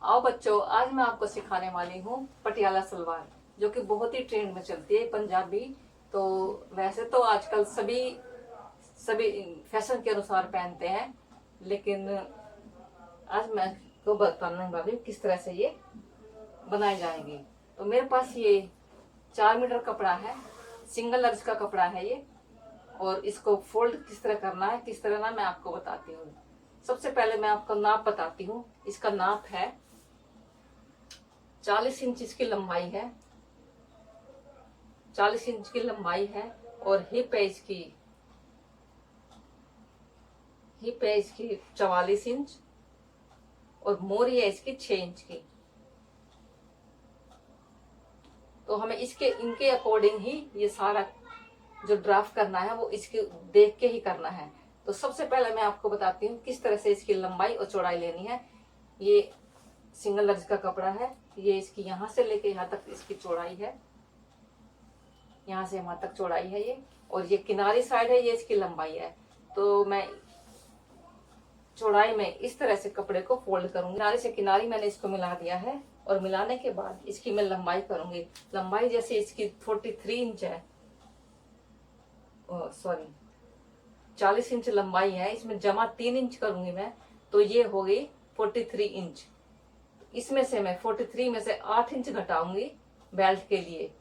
आओ बच्चों, आज मैं आपको सिखाने वाली हूँ पटियाला सलवार, जो कि बहुत ही ट्रेंड में चलती है। पंजाबी तो वैसे तो आजकल सभी सभी फैशन के अनुसार पहनते हैं, लेकिन आज मैं को बताने वाली हूँ किस तरह से ये बनाई जाएगी। तो मेरे पास ये 4 मीटर कपड़ा है, सिंगल अर्ज का कपड़ा है ये। और इसको फोल्ड किस तरह करना है, किस तरह ना, मैं आपको बताती हूँ। सबसे पहले मैं आपको नाप बताती हूँ। इसका नाप है 40 इंच, इसकी लंबाई है 40 इंच की लंबाई है। और हिप है इसकी 44 इंच। और मोरी है इसकी 6 इंच की। तो हमें इसके इनके अकॉर्डिंग ही ये सारा जो ड्राफ्ट करना है वो इसके देख के ही करना है। तो सबसे पहले मैं आपको बताती हूँ किस तरह से इसकी लंबाई और चौड़ाई लेनी है। ये सिंगल अर्ज का कपड़ा है, ये इसकी यहाँ से लेके यहाँ तक इसकी चौड़ाई है, यहाँ से वहां तक चौड़ाई है ये। और ये किनारी साइड है, ये इसकी लंबाई है। तो मैं चौड़ाई में इस तरह से कपड़े को फोल्ड करूंगी। किनारे से किनारी मैंने इसको मिला दिया है, और मिलाने के बाद इसकी मैं लंबाई करूंगी। लंबाई जैसे इसकी 43 इंच है, सॉरी 40 इंच लंबाई है, इसमें जमा 3 इंच करूंगी मैं, तो ये हो गई 43 इंच। इसमें से मैं 43 में से 8 इंच घटाऊंगी बेल्ट के लिए।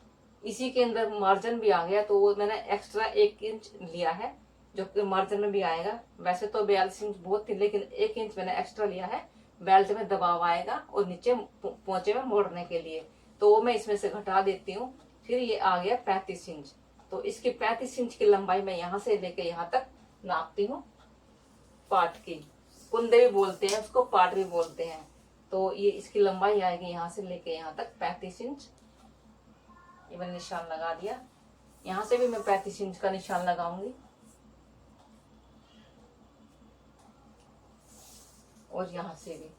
इसी के अंदर मार्जिन भी आ गया, तो वो मैंने एक्स्ट्रा 1 इंच लिया है, जो कि मार्जिन में भी आएगा। वैसे तो 42 इंच बहुत थी, लेकिन 1 इंच मैंने एक्स्ट्रा लिया है, बेल्ट में दबाव आएगा और नीचे पोंचे में मोड़ने के लिए। तो वो मैं इसमें से घटा देती हूँ। फिर ये आ गया 35 इंच। तो इसकी 35 इंच की लंबाई मैं यहाँ से लेके यहाँ तक नापती हूँ। पाट की कुंदे भी बोलते हैं उसको, पाट भी बोलते हैं। तो ये इसकी लंबाई आएगी यहाँ से लेके यहाँ तक 35 इंच। ये मैंने निशान लगा दिया। यहाँ से भी मैं 35 इंच का निशान लगाऊंगी, और यहाँ से भी।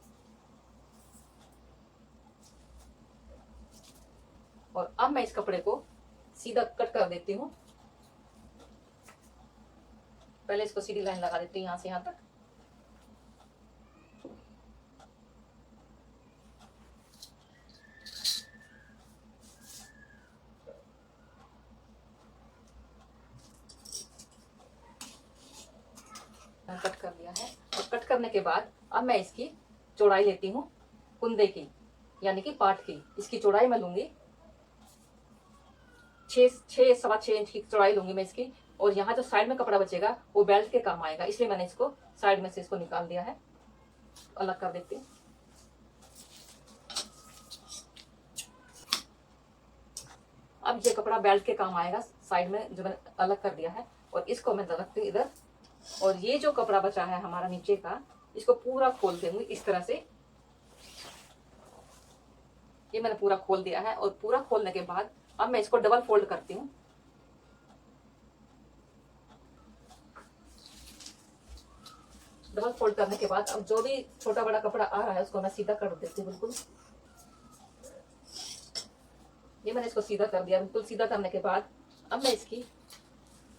और अब मैं इस कपड़े को सीधा कट कर देती हूँ। पहले इसको सीधी लाइन लगा देती हूँ यहाँ से यहाँ तक। कट कर दिया है। और कट करने के बाद अब मैं इसकी चौड़ाई लेती हूँ कुंदे की, यानी कि पाट की। इसकी चौड़ाई मैं लूंगी 6.25 इंच की चौड़ाई लूंगी मैं इसकी। और यहाँ जो साइड में कपड़ा बचेगा वो बेल्ट के काम आएगा, इसलिए मैंने इसको साइड में से इसको निकाल दिया है। अलग कर देती हूँ। अब ये कपड़ा बेल्ट के काम आएगा, साइड में जो मैंने अलग कर दिया है। और इसको मैं रखती हूँ इधर। और ये जो कपड़ा बचा है हमारा नीचे का, इसको पूरा खोल देंगे इस तरह से। ये मैंने पूरा खोल दिया है। और पूरा खोलने के बाद अब मैं इसको डबल फोल्ड करती हूँ। डबल फोल्ड करने के बाद अब जो भी छोटा बड़ा कपड़ा आ रहा है उसको मैं सीधा कर देती हूँ बिल्कुल। ये मैंने इसको सीधा कर दिया। बिल्कुल सीधा करने के बाद अब मैं इसकी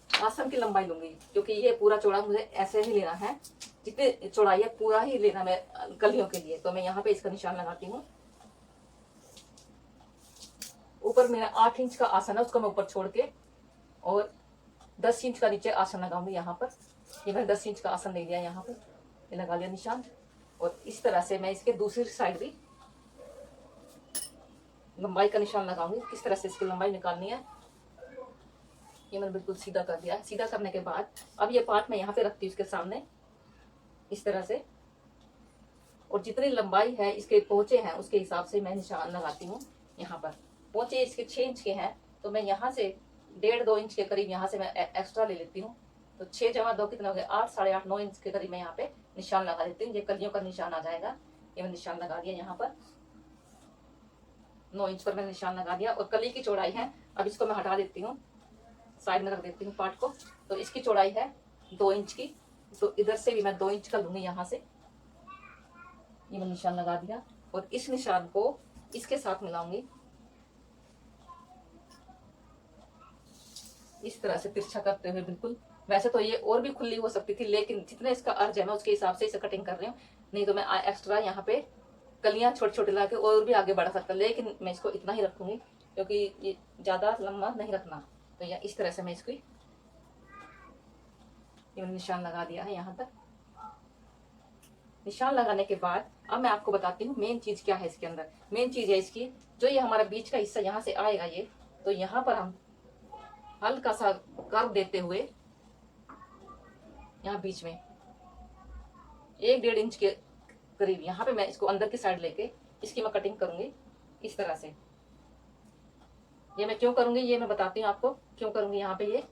आसन की लंबाई लूंगी, क्योंकि ये पूरा चौड़ा मुझे ऐसे ही लेना है, जितनी चौड़ाई है पूरा ही लेना मैं कलियों के लिए। तो मैं यहाँ पे इसका निशान लगाती हूँ। ऊपर मेरा 8 इंच का आसन है, उसको मैं ऊपर छोड़ के और 10 इंच का नीचे आसन लगाऊंगी यहाँ पर। ये मैंने 10 इंच का आसन ले लिया यहाँ पर, ये लगा लिया निशान। और इस तरह से मैं इसके दूसरी साइड भी लंबाई का निशान लगाऊंगी, किस तरह से इसकी लंबाई निकालनी है। ये मैंने बिल्कुल सीधा कर दिया। सीधा करने के बाद अब ये पार्ट मैं यहाँ पे रखती हूँ इसके सामने इस तरह से। और जितनी लंबाई है इसके पोंचे हैं उसके हिसाब से मैं निशान लगाती हूँ यहाँ पर। पोंचे इसके 6 इंच के हैं, तो मैं यहाँ से 1.5-2 इंच के करीब यहाँ से मैं एक्स्ट्रा ले लेती हूँ। तो 6 जमा 2 कितना हो गया, 8, 8.5, 9 इंच के करीब मैं यहाँ पे निशान लगा देती हूँ। ये कलियों का निशान आ जाएगा। ये मैं निशान लगा दिया यहाँ पर, 9 इंच पर मैंने निशान लगा दिया। और कली की चौड़ाई है, अब इसको मैं हटा देती हूँ, साइड में रख देती हूँ पार्ट को। तो इसकी चौड़ाई है 2 इंच की, तो इधर से भी मैं 2 इंच का लूंगी यहाँ से। ये मैं निशान लगा दिया। और इस निशान को इसके साथ मिलाऊंगी इस तरह से तिरछा करते हुए बिल्कुल। वैसे तो ये और भी खुली हो सकती थी, लेकिन जितने इसका अर्ज है मैं उसके हिसाब से इसे कटिंग कर रही हूँ, नहीं तो मैं एक्स्ट्रा यहाँ पे कलियां छोटे छोटे ला के और भी आगे बढ़ा सकता, लेकिन मैं इसको इतना ही रखूंगी क्योंकि ये ज्यादा लंबा नहीं रखना। तो या इस तरह से मैं इसको ये निशान लगा दिया है यहाँ तक। निशान लगाने के बाद अब मैं आपको बताती हूँ मेन चीज क्या है इसके अंदर। मेन चीज है इसकी, जो ये हमारा बीच का हिस्सा यहाँ से आएगा ये, तो यहाँ पर हम हल्का सा कर्व देते हुए यहाँ बीच में 1-1.5 इंच के करीब यहाँ पे मैं इसको अंदर की साइड लेके इसकी मैं कटिंग करूंगी इस तरह से। ये मैं क्यों करूंगी ये मैं बताती हूँ आपको क्यों करूंगी यहाँ पे ये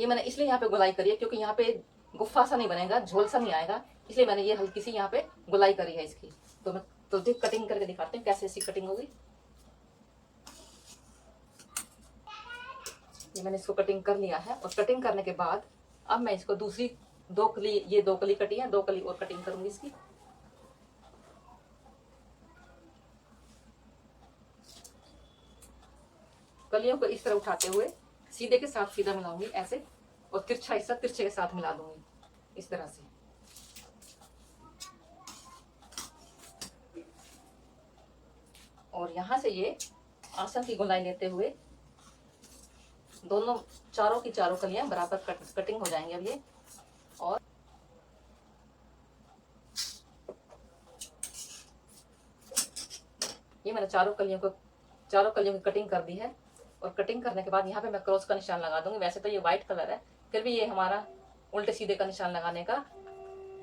मैंने इसलिए यहाँ पे गोलाई करी है क्योंकि यहाँ पे गुफ्फा सा नहीं बनेगा, झोल सा नहीं आएगा, इसलिए मैंने ये हल्की सी यहाँ पे गोलाई करी है इसकी। तो मैं तो कटिंग करके दिखाते हैं कैसे इसकी कटिंग होगी। ये मैंने इसको कटिंग कर लिया है और कटिंग करने के बाद अब मैं इसको दूसरी 2 कली, ये 2 कली कटी है, 2 कली और कटिंग करूंगी इसकी। कलियों को इस तरह उठाते हुए सीधे के साथ सीधा मिलाऊंगी ऐसे, और तिरछा हिस्सा तिरछे के साथ मिला दूंगी इस तरह से। और यहां से ये आसन की गोलाई लेते हुए दोनों चारों की चारों कलियां बराबर कटिंग हो जाएंगे अब ये। और ये मैंने चारों कलियों की कटिंग कर दी है। और कटिंग करने के बाद यहाँ पे मैं क्रॉस का निशान लगा दूंगी। वैसे तो ये व्हाइट कलर है, फिर भी ये हमारा उल्टे सीधे का निशान लगाने का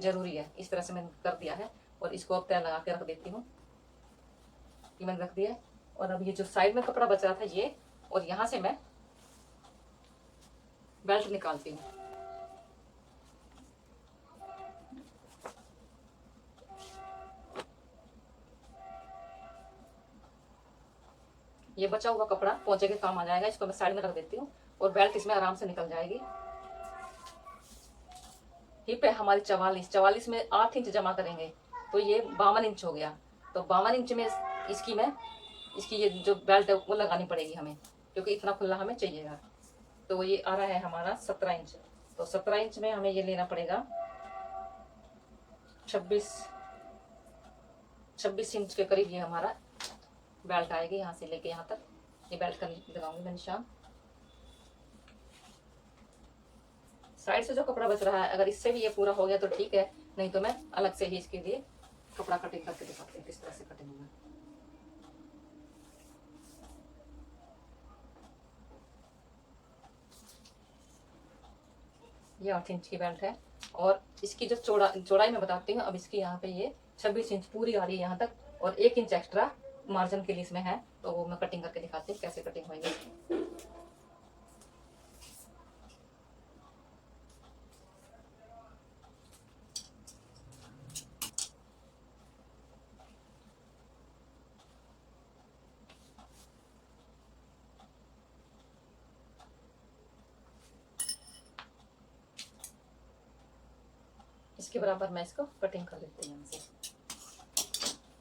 जरूरी है। इस तरह से मैंने कर दिया है और इसको अब तय लगा के रख देती हूँ। ये मैंने रख दिया है। और अब ये जो साइड में कपड़ा बच रहा था ये, और यहाँ से मैं बेल्ट निकालती हूँ। ये बचा हुआ कपड़ा पोंचे के काम आ जाएगा, इसको मैं साइड में रख देती हूँ और बेल्ट इसमें आराम से निकल जाएगी। हिप है हमारी 44 में 8 इंच जमा करेंगे तो ये 52 इंच हो गया। तो 52 इंच में इसकी ये जो बेल्ट है वो लगानी पड़ेगी हमें, क्योंकि इतना खुला हमें चाहिएगा। तो ये आ रहा है हमारा 17 इंच। तो 17 इंच में हमें ये लेना पड़ेगा 26 इंच के करीब ये हमारा बेल्ट आएगी। यहाँ से लेके यहाँ तक ये बेल्ट का लगाऊंगी मैं निशान। साइड से जो कपड़ा बच रहा है अगर इससे भी ये पूरा हो गया तो ठीक है, नहीं तो मैं अलग से ही इसके लिए कपड़ा कटिंग करके दिखाती हूँ किस तरह से कटिंग होगा। ये 8 इंच की बेल्ट है और इसकी जो चौड़ाई मैं बताती हूँ। अब इसकी यहाँ पे ये 26 इंच पूरी आ रही है यहाँ तक, और 1 इंच एक्स्ट्रा मार्जिन के लिए इसमें है। तो वो मैं कटिंग करके दिखाती हूँ कैसे कटिंग होगी। इसके बराबर मैं इसको कटिंग कर लेती हूँ यहाँ से।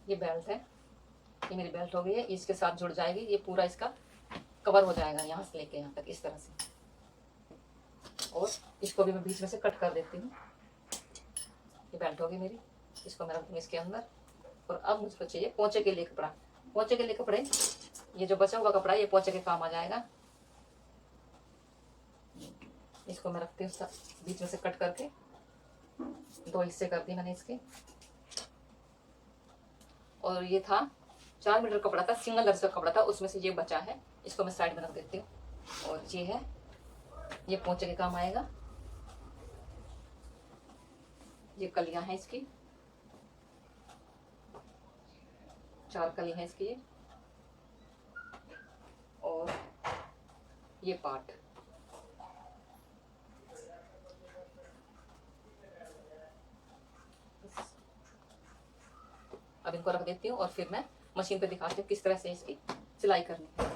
ये बेल्ट है, ये मेरी बेल्ट हो गई है, इसके साथ जुड़ जाएगी, ये पूरा इसका कवर हो जाएगा यहाँ से लेके यहाँ तक इस तरह से। और इसको भी मैं बीच में से कट कर देती हूँ। ये बेल्ट होगी मेरी, इसको मैं रख दूँगी इसके अंदर। और अब मुझको चाहिए पोंचे के लिए कपड़ा। पोंचे के लिए कपड़े, ये जो बचा हुआ कपड़ा ये पोंचे के काम आ जाएगा। इसको मैं रखती हूँ बीच में से कट करके, 2 हिस्से कर दिए मैंने इसके। और ये था 4 मीटर कपड़ा था, सिंगल लर्ज का कपड़ा था, उसमें से ये बचा है, इसको मैं साइड में रख देती हूँ। और ये है, ये पोंचे के काम आएगा। ये कलियां हैं इसकी, 4 कली हैं इसकी ये। और ये पार्ट अब इनको रख देती हूँ और फिर मैं मशीन पे दिखाती हूँ किस तरह से इसकी सिलाई करनी है।